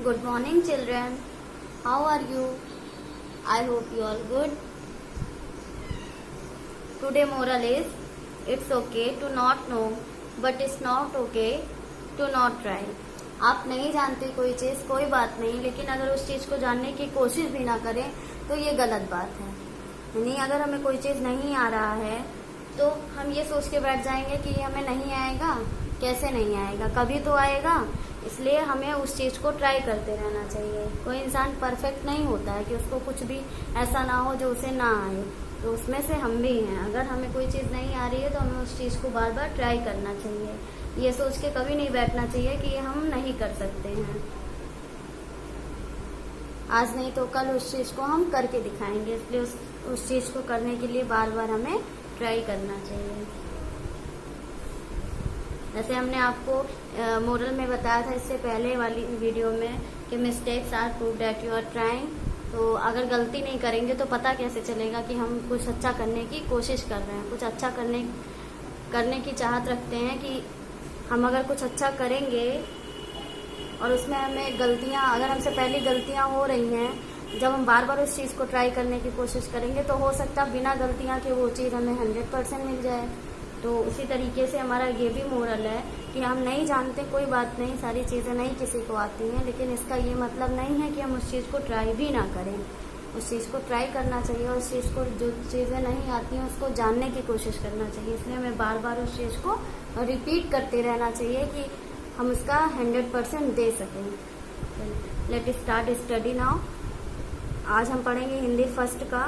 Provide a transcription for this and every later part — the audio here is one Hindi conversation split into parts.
Good morning, children. How are you? I hope you all good. Today moral is, it's okay to not know, but it's not okay to not try. आप नहीं जानते कोई चीज, कोई बात नहीं, लेकिन अगर उस चीज को जानने की कोशिश भी ना करें तो ये गलत बात है। यानी अगर हमें कोई चीज नहीं आ रहा है तो हम ये सोच के बैठ जाएंगे कि ये हमें नहीं आएगा। कैसे नहीं आएगा, कभी तो आएगा। इसलिए हमें उस चीज को ट्राई करते रहना चाहिए। कोई इंसान परफेक्ट नहीं होता है कि उसको कुछ भी ऐसा ना हो जो उसे ना आए, तो उसमें से हम भी हैं। अगर हमें कोई चीज नहीं आ रही है तो हमें उस चीज को बार बार ट्राई करना चाहिए। ये सोच के कभी नहीं बैठना चाहिए कि ये हम नहीं कर सकते हैं। आज नहीं तो कल उस चीज को हम करके दिखाएंगे, इसलिए उस चीज को करने के लिए बार बार हमें ट्राई करना चाहिए। जैसे हमने आपको मोरल में बताया था इससे पहले वाली वीडियो में कि mistakes are prove that you are trying. तो अगर गलती नहीं करेंगे तो पता कैसे चलेगा कि हम कुछ अच्छा करने की कोशिश कर रहे हैं, कुछ अच्छा करने की चाहत रखते हैं कि हम अगर कुछ अच्छा करेंगे और उसमें हमें गलतियां, अगर हमसे पहले गलतियां हो रही हैं, जब हम बार बार उस चीज़ को ट्राई करने की कोशिश करेंगे तो हो सकता है बिना गलतियां के वो चीज़ हमें 100% मिल जाए। तो उसी तरीके से हमारा ये भी मोरल है कि हम नहीं जानते, कोई बात नहीं, सारी चीज़ें नहीं किसी को आती हैं, लेकिन इसका ये मतलब नहीं है कि हम उस चीज़ को ट्राई भी ना करें। उस चीज़ को ट्राई करना चाहिए और उस चीज़ को, जो चीज़ें नहीं आती हैं उसको जानने की कोशिश करना चाहिए। इसलिए हमें बार बार उस चीज़ को रिपीट करते रहना चाहिए कि हम उसका 100% दे सकें। Let start study now. आज हम पढ़ेंगे हिंदी फर्स्ट का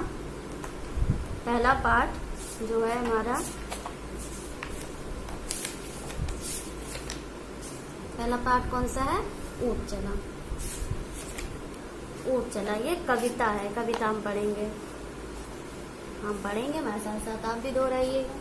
पहला पार्ट जो है हमारा। पहला पार्ट कौन सा है? ऊँट चला। ऊँट चला ये कविता है, कविता हम पढ़ेंगे। हमारे साथ साथ आप भी दोहराइएगा।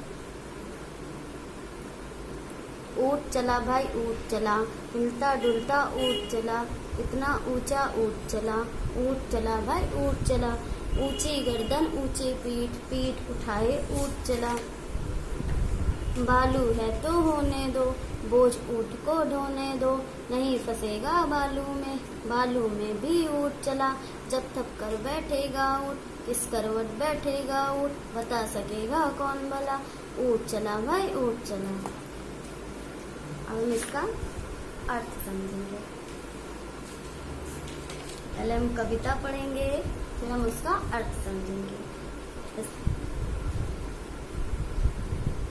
ऊँट चला भाई ऊँट चला, हिलता डुलता ऊँट चला, इतना ऊंचा ऊँट चला। ऊँट चला भाई ऊँट चला, ऊंची गर्दन ऊंची पीठ, पीठ उठाए ऊँट चला। बालू है तो होने दो, बोझ ऊँट को ढोने दो, नहीं फंसेगा बालू में भी ऊँट चला। जब थक कर बैठेगा ऊँट, किस करवट बैठेगा ऊँट, बता सकेगा कौन भला। ऊँट चला भाई ऊँट चला। अब हम इसका अर्थ समझेंगे। पहले हम कविता पढ़ेंगे, फिर हम उसका अर्थ समझेंगे।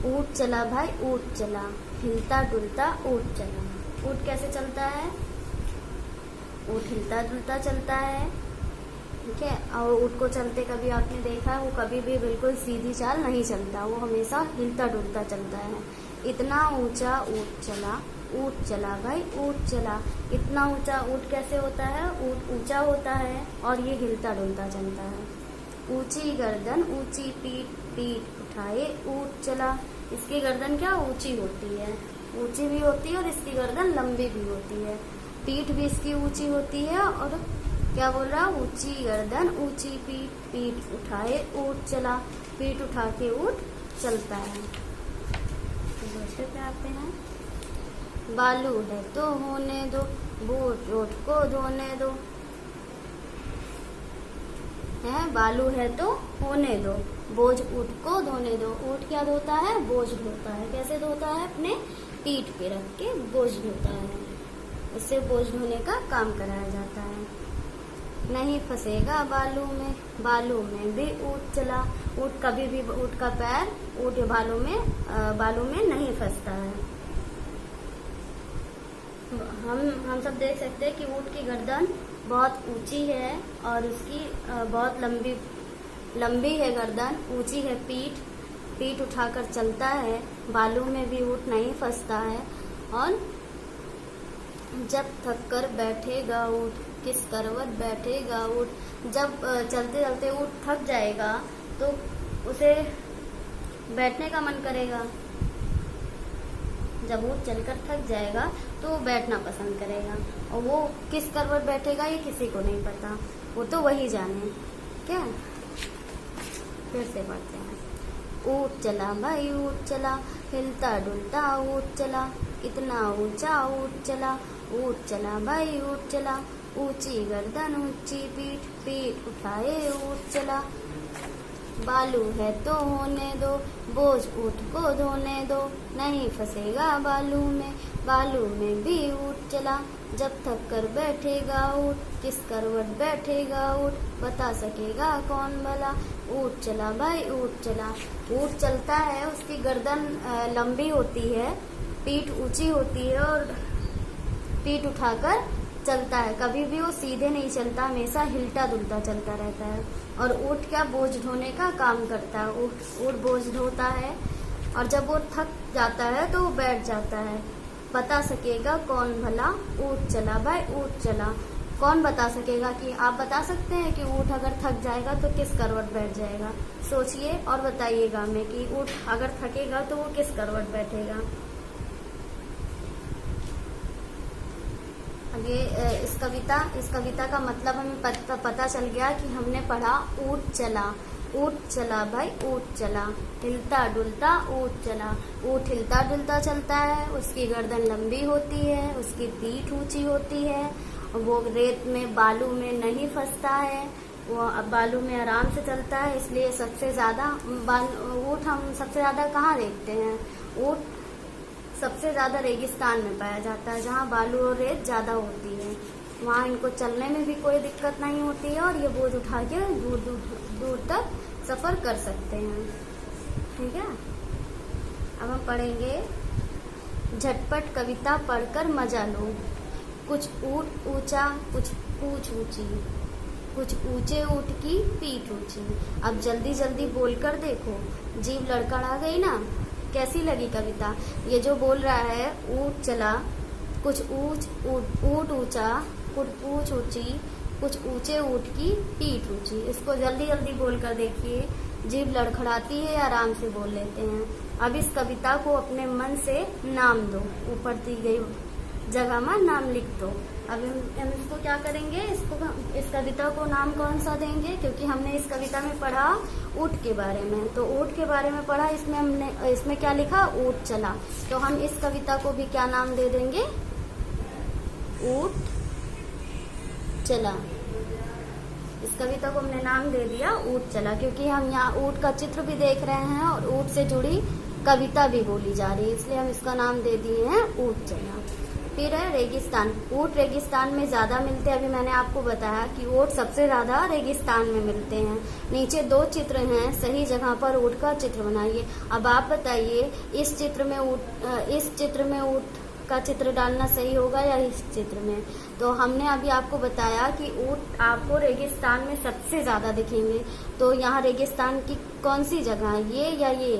ऊँट चला भाई ऊँट चला, हिलता डुलता ऊँट चला। ऊँट कैसे चलता है? ऊँट हिलता डुलता चलता है, ठीक है। और ऊँट को चलते कभी आपने देखा है, वो कभी भी बिल्कुल सीधी चाल नहीं चलता, वो हमेशा हिलता डुलता चलता है। इतना ऊंचा ऊँट चला, ऊँट चला भाई ऊँट चला। इतना ऊंचा ऊँट कैसे होता है? ऊँट ऊंचा होता है और ये हिलता डुलता चलता है। ऊंची गर्दन ऊंची पीठ, पीठ उठाए ऊँट चला। इसकी गर्दन क्या ऊंची होती है, ऊंची भी होती है और इसकी गर्दन लंबी भी होती है। पीठ भी इसकी ऊंची होती है और क्या बोल रहा? ऊंची गर्दन ऊंची पीठ, पीठ उठाए ऊँट चला। पीठ उठा के ऊँट चलता है। दूसरे पे आते हैं। बालू है तो होने दो, बोझ ऊँट को धोने दो। है बालू है तो होने दो, बोझ ऊँट को धोने दो। ऊँट क्या धोता है? बोझ धोता है। कैसे धोता है? अपने पीठ पे रख के बोझ धोता है। इससे बोझ धोने का काम कराया जाता है। नहीं फंसेगा बालू में भी ऊँट चला। ऊँट कभी भी, ऊँट का पैर ऊँट बालू में नहीं फंसता है। हम सब देख सकते हैं कि ऊँट की गर्दन बहुत ऊंची है और उसकी बहुत लंबी है गर्दन, ऊंची है पीठ उठाकर चलता है। बालू में भी ऊँट नहीं फंसता है। और जब थक कर बैठेगा ऊँट, किस करवट बैठेगा ऊँट। जब चलते चलते ऊँट थक जाएगा तो उसे बैठने का मन करेगा। जब ऊँट चलकर थक जाएगा तो वो बैठना पसंद करेगा, और वो किस करवट बैठेगा ये किसी को नहीं पता, वो तो वही जाने। क्या? फिर से पढ़ते हैं। ऊँट चला भाई ऊँट चला, हिलता डुलता ऊँट चला, इतना ऊंचा ऊँट चला। ऊँट चला भाई ऊँट चला, ऊंची गर्दन ऊंची पीठ, पीठ उठाए ऊंट चला। बालू है तो होने दो, बोझ ऊंट को धोने दो, नहीं फंसेगा बालू में भी ऊंट चला। जब थक कर बैठेगा ऊंट, किस करवट बैठेगा ऊंट, बता सकेगा कौन भला। ऊंट चला भाई ऊंट चला। ऊंट चलता है, उसकी गर्दन लंबी होती है, पीठ ऊंची होती है और पीठ उठाकर चलता है। कभी भी वो सीधे नहीं चलता, हमेशा हिलता डुलता चलता रहता है। और ऊंट क्या बोझ ढोने का काम करता है। ऊंट बोझ ढोता है और जब वो थक जाता है तो वो बैठ जाता है। बता सकेगा कौन भला, ऊंट चला भाई ऊंट चला। कौन बता सकेगा? कि आप बता सकते हैं कि ऊंट अगर थक जाएगा तो किस करवट बैठ जाएगा? सोचिए और बताइएगा हमें कि ऊंट अगर थकेगा तो वो किस करवट बैठेगा। ये इस कविता का मतलब हमें पता चल गया कि हमने पढ़ा ऊंट चला भाई ऊंट चला। हिलता डुलता ऊंट चला। ऊंट हिलता डुलता चलता है, उसकी गर्दन लंबी होती है, उसकी पीठ ऊंची होती है, वो रेत में बालू में नहीं फंसता है, वो बालू में आराम से चलता है। इसलिए सबसे ज्यादा ऊंट हम सबसे ज्यादा कहाँ देखते हैं? ऊंट सबसे ज्यादा रेगिस्तान में पाया जाता है, जहाँ बालू और रेत ज्यादा होती है। वहाँ इनको चलने में भी कोई दिक्कत नहीं होती है और ये बोझ उठा के दूर तक सफर कर सकते हैं। ठीक है, अब हम पढ़ेंगे झटपट कविता पढ़कर मजा लो। कुछ ऊंट ऊंचा, कुछ पूंछ ऊंची, कुछ ऊंचे ऊंट की पीठ ऊंची। अब जल्दी जल्दी बोलकर देखो, जीभ लड़खड़ा गई ना? कैसी लगी कविता? ये जो बोल रहा है ऊंट चला, कुछ ऊंट ऊंचा, कुछ पूंछ ऊंची, कुछ ऊंचे ऊंट की पीठ ऊंची। इसको जल्दी जल्दी बोलकर देखिए, जीभ लड़खड़ाती है, आराम से बोल लेते हैं। अब इस कविता को अपने मन से नाम दो, ऊपर दी गई जगह में नाम लिख दो। अब हम इसको क्या करेंगे? इस कविता को नाम कौन सा देंगे? क्योंकि हमने इस कविता में पढ़ा ऊंट के बारे में, तो ऊंट के बारे में पढ़ा, इसमें क्या लिखा? ऊंट चला। तो हम इस कविता को भी क्या नाम दे देंगे? ऊंट चला। इस कविता को हमने नाम दे दिया ऊंट चला, क्योंकि हम यहाँ ऊंट का चित्र भी देख रहे हैं और ऊंट से जुड़ी कविता भी बोली जा रही है, इसलिए हम इसका नाम दे दिए हैं ऊंट चला। फिर है रेगिस्तान। ऊंट रेगिस्तान में ज्यादा मिलते हैं। अभी मैंने आपको बताया कि ऊंट सबसे ज्यादा रेगिस्तान में मिलते हैं। नीचे दो चित्र हैं, सही जगह पर ऊंट का चित्र बनाइए। अब आप बताइए, इस चित्र में ऊंट का चित्र डालना सही होगा या इस चित्र में? तो हमने अभी आपको बताया कि ऊंट आपको रेगिस्तान में सबसे ज्यादा दिखेंगे। तो यहाँ रेगिस्तान की कौन सी जगह है, ये या ये?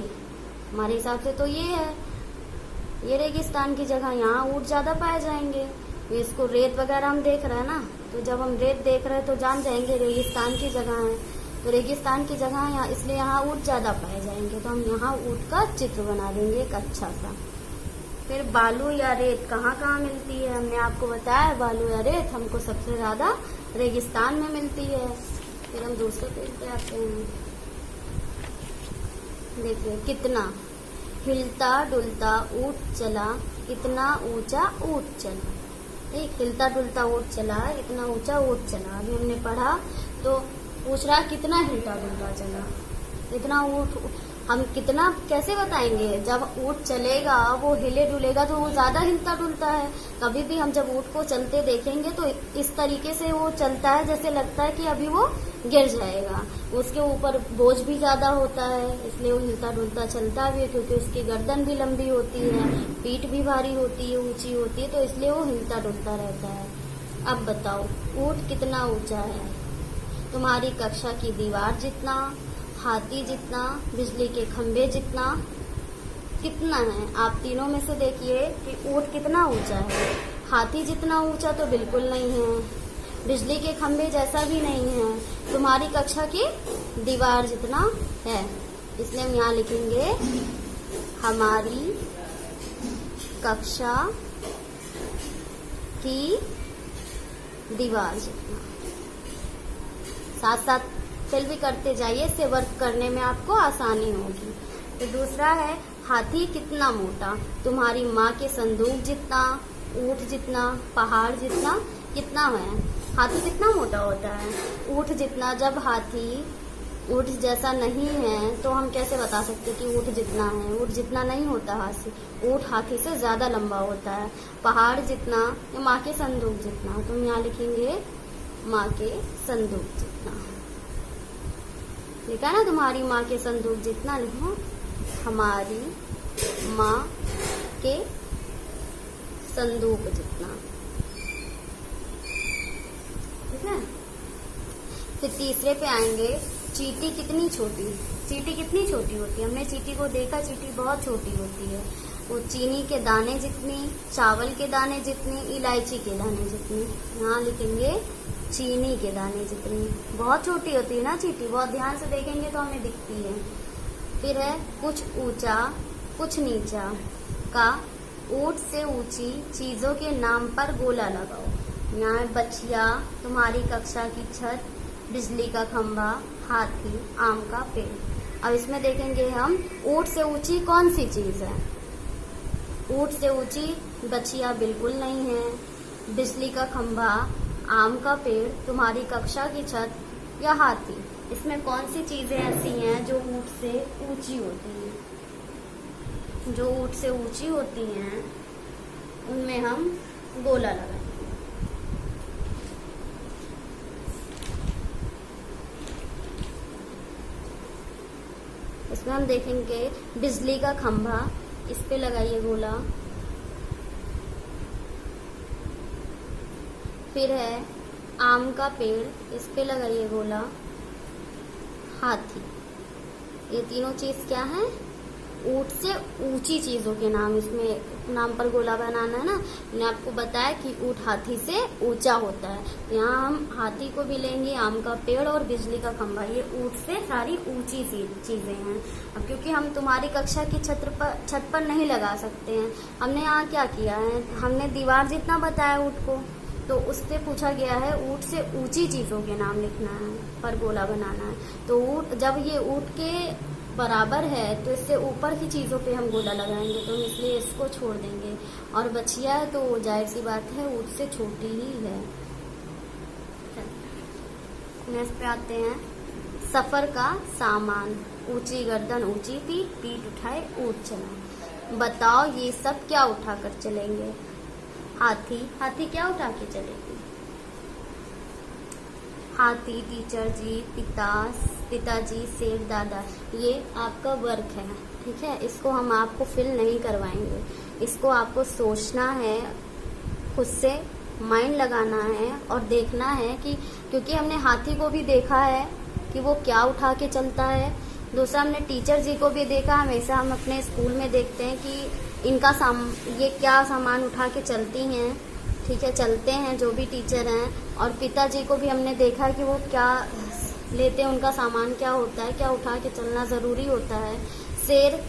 हमारे हिसाब से तो ये है, ये रेगिस्तान की जगह, यहाँ ऊंट ज्यादा पाए जाएंगे। इसको रेत वगैरह हम देख रहे हैं ना, तो जब हम रेत देख रहे हैं तो जान जाएंगे रेगिस्तान की जगह है। तो रेगिस्तान की जगह यहाँ, इसलिए यहाँ ऊंट ज्यादा पाए जाएंगे। तो हम यहाँ ऊंट का चित्र बना देंगे एक अच्छा सा। फिर बालू या रेत कहाँ कहाँ मिलती है? हमने आपको बताया बालू या रेत हमको सबसे ज्यादा रेगिस्तान में मिलती है। फिर हम दूसरे पेज पे आते हैं। देखिए, कितना हिलता डुलता ऊंट चला, इतना ऊंचा ऊंट चला। एक हिलता डुलता ऊंट चला, इतना ऊंचा ऊंट चला। अभी हमने पढ़ा तो पूछ रहा कितना हिलता डुलता चला, इतना ऊंट। हम कितना कैसे बताएंगे? जब ऊंट चलेगा, वो हिले डुलेगा तो वो ज्यादा हिलता डुलता है। कभी भी हम जब ऊंट को चलते देखेंगे तो इस तरीके से वो चलता है जैसे लगता है कि अभी वो गिर जाएगा। उसके ऊपर बोझ भी ज्यादा होता है, इसलिए वो हिलता डुलता चलता भी है, क्योंकि उसकी गर्दन भी लंबी होती है, पीठ भी भारी होती है, ऊंची होती है, तो इसलिए वो हिलता डुलता रहता है। अब बताओ ऊंट कितना ऊंचा है? तुम्हारी कक्षा की दीवार जितना, हाथी जितना, बिजली के खंभे जितना। कितना है? आप तीनों में से देखिए कि ऊंट कितना ऊंचा है। हाथी जितना ऊंचा तो बिल्कुल नहीं है, बिजली के खंभे जैसा भी नहीं है, तुम्हारी कक्षा की दीवार जितना है। इसलिए हम यहाँ लिखेंगे हमारी कक्षा की दीवार जितना। साथ साथ फिल भी करते जाइए, इससे वर्क करने में आपको आसानी होगी। तो दूसरा है हाथी कितना मोटा? तुम्हारी माँ के संदूक जितना, ऊंट जितना, पहाड़ जितना, कितना है? हाथी कितना मोटा होता है? ऊंट जितना। जब हाथी ऊंट जैसा नहीं है तो हम कैसे बता सकते कि ऊंट जितना है? ऊंट जितना नहीं होता हाथी, ऊंट हाथी से ज्यादा लंबा होता है। पहाड़ जितना या माँ के संदूक जितना, तो हम यहाँ लिखेंगे माँ के संदूक जितना। लिखा ना, तुम्हारी माँ के संदूक जितना, लिखो हमारी माँ के संदूक जितना। ठीक है। फिर तीसरे पे आएंगे, चींटी कितनी छोटी। चींटी कितनी छोटी होती है? हमने चींटी को देखा, चींटी बहुत छोटी होती है। वो चीनी के दाने जितनी, चावल के दाने जितनी, इलायची के दाने जितनी। यहाँ लिखेंगे चीनी के दाने जितनी। बहुत छोटी होती है ना चींटी, बहुत ध्यान से देखेंगे तो हमें दिखती है। फिर है कुछ ऊंचा कुछ नीचा का ऊंट से ऊंची चीजों के नाम पर गोला लगाओ। यहाँ है बछिया, तुम्हारी कक्षा की छत, बिजली का खंभा, हाथी, आम का पेड़। अब इसमें देखेंगे हम ऊंट से ऊंची कौन सी चीज है। ऊंट से ऊंची बछिया बिल्कुल नहीं है, बिजली का खंभा, आम का पेड़, तुम्हारी कक्षा की छत या हाथी। इसमें कौन सी चीजें ऐसी हैं जो ऊंट से ऊंची होती हैं? जो ऊंट से ऊंची होती हैं उनमें हम गोला लगाएंगे। इसमें हम देखेंगे बिजली का खंभा, इस पे लगाइए गोला। फिर है आम का पेड़, इस पे लगाइए गोला। हाथी, ये तीनों चीज क्या है? ऊंट से ऊंची चीजों के नाम, इसमें नाम पर गोला बनाना है ना। मैंने आपको बताया कि ऊंट हाथी से ऊंचा होता है, यहाँ हम हाथी को भी लेंगे, आम का पेड़ और बिजली का खंभा। ये ऊंट से सारी ऊंची चीजें हैं। अब क्योंकि हम तुम्हारी कक्षा की छत पर नहीं लगा सकते हैं, हमने यहाँ क्या किया है, हमने दीवार जितना बताया ऊंट को, तो उससे पूछा गया है ऊंट से ऊंची चीजों के नाम लिखना है, पर गोला बनाना है। तो ऊंट, जब ये ऊंट के बराबर है तो इससे ऊपर की चीजों पे हम गोला लगाएंगे, तो इसलिए इसको छोड़ देंगे। और बछिया है तो जाहिर सी बात है ऊंट से छोटी ही है। नेक्स्ट पे आते हैं, सफर का सामान, ऊंची गर्दन ऊंची पीठ, पीठ उठाए ऊंट चला। बताओ ये सब क्या उठा कर चलेंगे? हाथी, हाथी क्या उठा के चलेगी? हाथी, टीचर जी, पिताजी, शेर, दादा। ये आपका वर्क है, ठीक है। इसको हम आपको फिल नहीं करवाएंगे, इसको आपको सोचना है, खुद से माइंड लगाना है और देखना है कि, क्योंकि हमने हाथी को भी देखा है कि वो क्या उठा के चलता है। दूसरा, हमने टीचर जी को भी देखा, हमेशा हम अपने स्कूल में देखते हैं कि इनका ये क्या सामान उठा के चलती हैं, ठीक है, चलते हैं जो भी टीचर हैं। और पिताजी को भी हमने देखा कि वो क्या लेते हैं, उनका सामान क्या होता है, क्या उठा के चलना ज़रूरी होता है। शेर,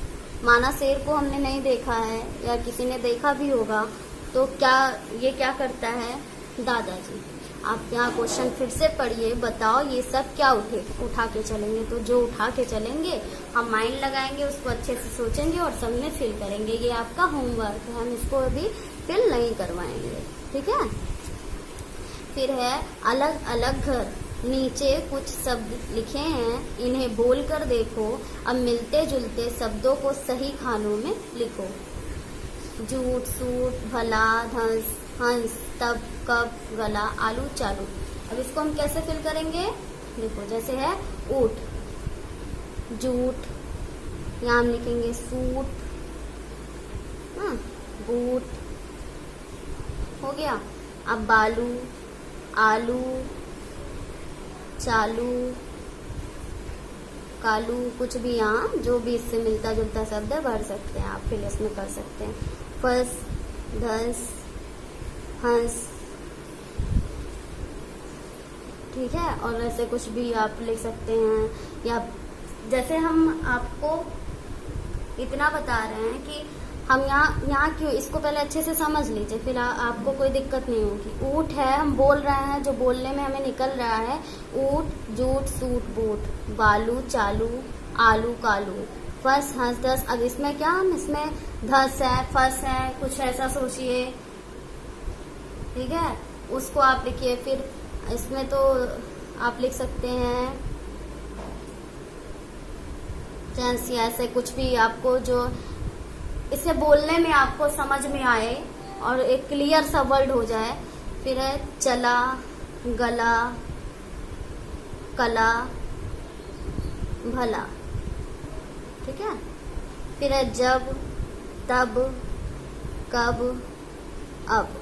माना शेर को हमने नहीं देखा है या किसी ने देखा भी होगा, तो ये क्या करता है? दादाजी। आप यहाँ क्वेश्चन फिर से पढ़िए, बताओ ये सब क्या उठा के चलेंगे? तो जो उठा के चलेंगे हम माइंड लगाएंगे, उसको अच्छे से सोचेंगे और सब में फिल करेंगे। ये आपका होमवर्क है, हम इसको अभी फिल नहीं करवाएंगे, ठीक है। फिर है अलग अलग घर, नीचे कुछ शब्द लिखे हैं, इन्हें बोल कर देखो, अब मिलते जुलते शब्दों को सही खानों में लिखो। झूठ, सूट, भला, धंस, हंस, तब, कब, गला, आलू, चालू। अब इसको हम कैसे फिल करेंगे? देखो, जैसे है ऊट, जूट, यहाँ हम लिखेंगे सूट, बूट, हो गया। अब बालू, आलू, चालू, कालू, कुछ भी यहाँ जो भी इससे मिलता जुलता शब्द है भर सकते हैं आप, फिर इसमें कर सकते हैं। फस, धंस, हंस, ठीक है। और ऐसे कुछ भी आप लिख सकते हैं, या जैसे हम आपको इतना बता रहे हैं कि हम यहाँ क्यों, इसको पहले अच्छे से समझ लीजिए, फिर आपको कोई दिक्कत नहीं होगी। ऊँट है, हम बोल रहे हैं, जो बोलने में हमें निकल रहा है, ऊँट, जूट, सूट, बूट, बालू, चालू, आलू, कालू, फस, हंस, दस। अब इसमें क्या, हम इसमें धस है, फस है, कुछ ऐसा सोचिए, ठीक है, उसको आप लिखिए। फिर इसमें तो आप लिख सकते हैं टेंस या ऐसे कुछ भी आपको जो इसे बोलने में आपको समझ में आए और एक क्लियर सा वर्ड हो जाए। फिर है चला, गला, कला, भला, ठीक है। फिर है जब, तब, कब, अब।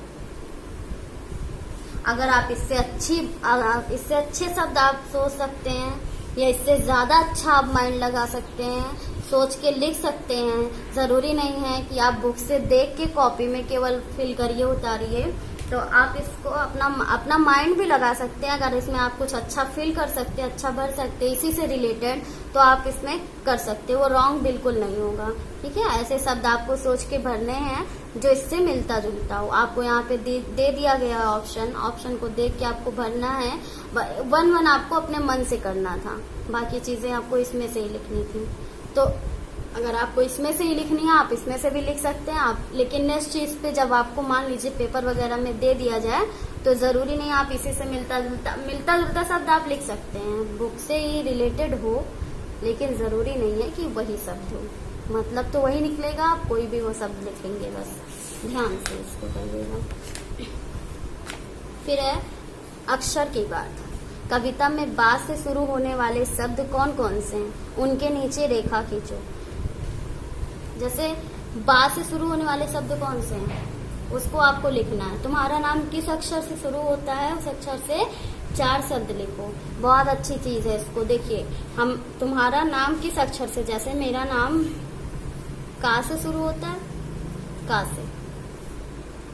अगर आप इससे अच्छे शब्द आप सोच सकते हैं या इससे ज्यादा अच्छा आप माइंड लगा सकते हैं, सोच के लिख सकते हैं। जरूरी नहीं है कि आप बुक से देख के कॉपी में केवल फिल करिए, उतारिए। तो आप इसको अपना माइंड भी लगा सकते हैं। अगर इसमें आप कुछ अच्छा फील कर सकते हैं, अच्छा भर सकते हैं इसी से रिलेटेड, तो आप इसमें कर सकते हैं। वो रॉन्ग बिल्कुल नहीं होगा, ठीक है। ऐसे शब्द आपको सोच के भरने हैं जो इससे मिलता जुलता हो। आपको यहाँ पे दे दिया गया ऑप्शन को देख के आपको भरना है। वन आपको अपने मन से करना था, बाकी चीजें आपको इसमें से ही लिखनी थी। तो अगर आपको इसमें से ही लिखनी है आप इसमें से भी लिख सकते हैं आप। लेकिन नेक्स्ट चीज पे जब आपको मान लीजिए पेपर वगैरह में दे दिया जाए तो जरूरी नहीं आप इसी से मिलता जुलता शब्द आप लिख सकते हैं, बुक से ही रिलेटेड हो, लेकिन जरूरी नहीं है कि वही शब्द हो। मतलब तो वही निकलेगा, आप कोई भी वो शब्द लिखेंगे, बस ध्यान से इसको करिएगा। फिर है अक्षर की बात। कविता में बा से शुरू होने वाले शब्द कौन कौन से हैं, उनके नीचे रेखा खींचो। जैसे बा से शुरू होने वाले शब्द कौन से हैं, उसको आपको लिखना है। तुम्हारा नाम किस अक्षर से शुरू होता है, उस अक्षर से 4 शब्द लिखो। बहुत अच्छी चीज है, इसको देखिए। हम तुम्हारा नाम किस अक्षर से, जैसे मेरा नाम का से शुरू होता है, का से,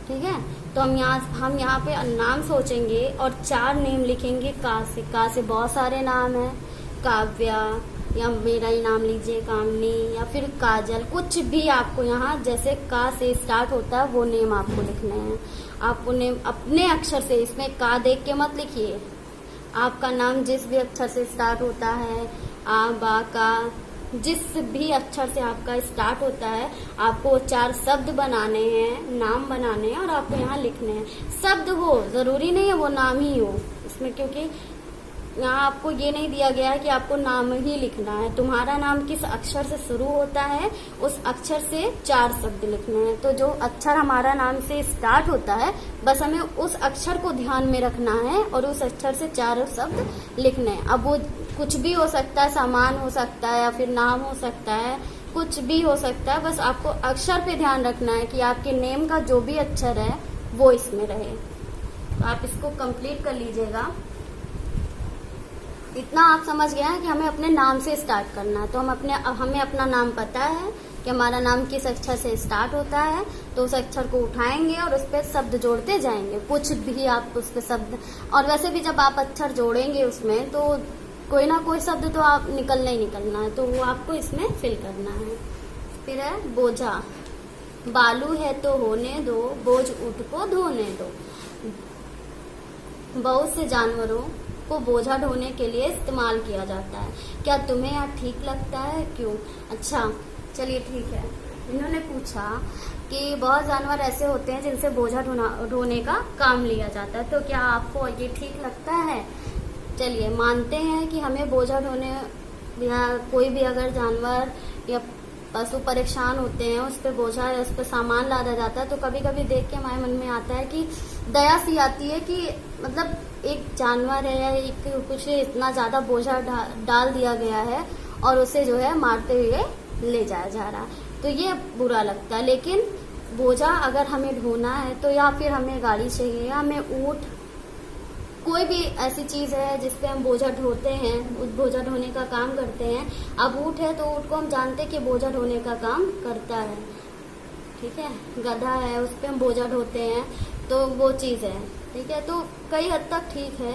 ठीक है। तो हम यहाँ पे नाम सोचेंगे और 4 नेम लिखेंगे का से। का से बहुत सारे नाम हैं, काव्या, या मेरा ही नाम लीजिए कामनी, या फिर काजल, कुछ भी आपको यहाँ जैसे का से स्टार्ट होता है वो नेम आपको लिखने हैं। आपको नेम अपने अक्षर से, इसमें का देख के मत लिखिए। आपका नाम जिस भी अक्षर से स्टार्ट होता है, आ, बा, का, जिस भी अक्षर से आपका स्टार्ट होता है, आपको 4 शब्द बनाने हैं, नाम बनाने हैं और आपको यहाँ लिखने हैं। शब्द हो, जरूरी नहीं है वो नाम ही हो इसमें, क्योंकि यहाँ आपको ये नहीं दिया गया है कि आपको नाम ही लिखना है। तुम्हारा नाम किस अक्षर से शुरू होता है, उस अक्षर से 4 शब्द लिखने हैं। तो जो अक्षर हमारा नाम से स्टार्ट होता है, बस हमें उस अक्षर को ध्यान में रखना है और उस अक्षर से 4 शब्द लिखने हैं। अब वो कुछ भी हो सकता है, सामान हो सकता है या फिर नाम हो सकता है, कुछ भी हो सकता है। बस आपको अक्षर पे ध्यान रखना है कि आपके नेम का जो भी अक्षर है वो इसमें रहे। तो आप इसको कंप्लीट कर लीजिएगा। इतना आप समझ गए हैं कि हमें अपने नाम से स्टार्ट करना है। तो हमें अपना नाम पता है कि हमारा नाम किस अक्षर से स्टार्ट होता है, तो उस अक्षर को उठाएंगे और उस पर शब्द जोड़ते जाएंगे। कुछ भी आप उस पर शब्द, और वैसे भी जब आप अक्षर जोड़ेंगे उसमें तो कोई ना कोई शब्द तो आप निकलना ही निकलना है, तो वो आपको इसमें फिल करना है। फिर है बोझा। बालू है तो होने दो, बोझ ऊँट को धोने दो। बहुत से जानवरों को बोझा ढोने के लिए इस्तेमाल किया जाता है। क्या तुम्हें यह ठीक लगता है, क्यों? अच्छा चलिए ठीक है। इन्होंने पूछा कि बहुत जानवर ऐसे होते हैं जिनसे बोझा ढोने का काम लिया जाता है, तो क्या आपको ये ठीक लगता है? चलिए मानते हैं कि हमें बोझा ढोने, या कोई भी अगर जानवर या पशु परेशान होते हैं, उस पर बोझा या उस पर सामान लादा जाता है, तो कभी कभी देख के हमारे मन में आता है कि दया सी आती है कि मतलब एक जानवर है या एक कुछ इतना ज्यादा बोझा डाल दिया गया है और उसे जो है मारते हुए ले जाया जा रहा है, तो ये बुरा लगता है। लेकिन बोझा अगर हमें ढोना है तो या फिर हमें गाड़ी चाहिए या हमें ऊँट, कोई भी ऐसी चीज है जिसपे हम बोझा ढोते हैं, उस बोझा ढोने का काम करते हैं। अब ऊँट है तो ऊँट को हम जानते हैं कि बोझा ढोने का काम करता है, ठीक है। गधा है, उस पे हम बोझा ढोते हैं, तो वो चीज है, ठीक है। तो कई हद तक ठीक है,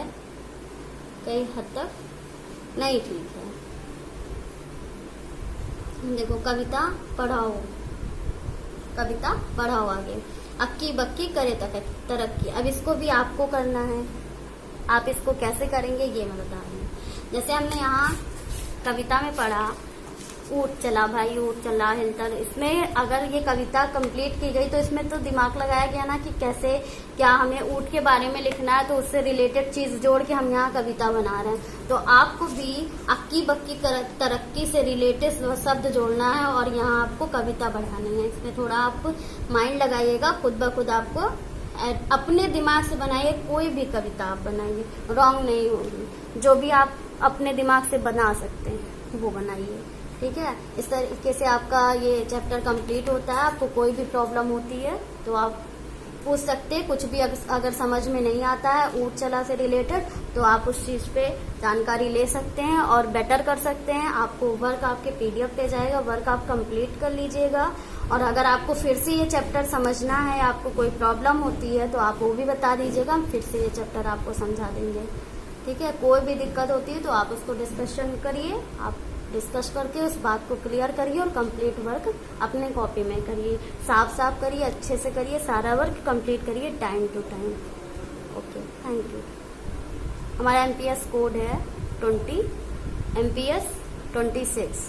कई हद तक नहीं ठीक है। देखो कविता पढ़ाओ, कविता पढ़ाओ आगे। अक्की बक्की करे तरक्की। अब इसको भी आपको करना है। आप इसको कैसे करेंगे ये मैं बता रही हूँ। जैसे हमने यहाँ कविता में पढ़ा ऊट चला भाई, ऊट चला हिलतर। इसमें अगर ये कविता कंप्लीट की गई तो इसमें तो दिमाग लगाया गया ना कि कैसे क्या हमें ऊट के बारे में लिखना है, तो उससे रिलेटेड चीज जोड़ के हम यहाँ कविता बना रहे हैं। तो आपको भी अक्की बक्की तरक्की से रिलेटेड शब्द जोड़ना है और यहाँ आपको कविता बढ़ानी है। इसमें थोड़ा आप माइंड लगाइएगा, खुद ब खुद आपको अपने दिमाग से बनाइए। कोई भी कविता आप बनाइए, रॉन्ग नहीं होगी। जो भी आप अपने दिमाग से बना सकते हैं वो बनाइए, ठीक है। इस तरीके से आपका ये चैप्टर कंप्लीट होता है। आपको कोई भी प्रॉब्लम होती है तो आप पूछ सकते हैं। कुछ भी अगर समझ में नहीं आता है ऊट चला से रिलेटेड तो आप उस चीज पे जानकारी ले सकते हैं और बेटर कर सकते हैं। आपको वर्क आपके PDF पे जाएगा, वर्क आप कंप्लीट कर लीजिएगा। और अगर आपको फिर से ये चैप्टर समझना है, आपको कोई प्रॉब्लम होती है तो आप वो भी बता दीजिएगा, हम फिर से ये चैप्टर आपको समझा देंगे, ठीक है। कोई भी दिक्कत होती है तो आप उसको डिस्कशन करिए, आप डिस्कस करके उस बात को क्लियर करिए और कंप्लीट वर्क अपने कॉपी में करिए। साफ साफ करिए, अच्छे से करिए, सारा वर्क कंप्लीट करिए time to time. Okay, thank you. हमारा MPS कोड है 20 MPS 26।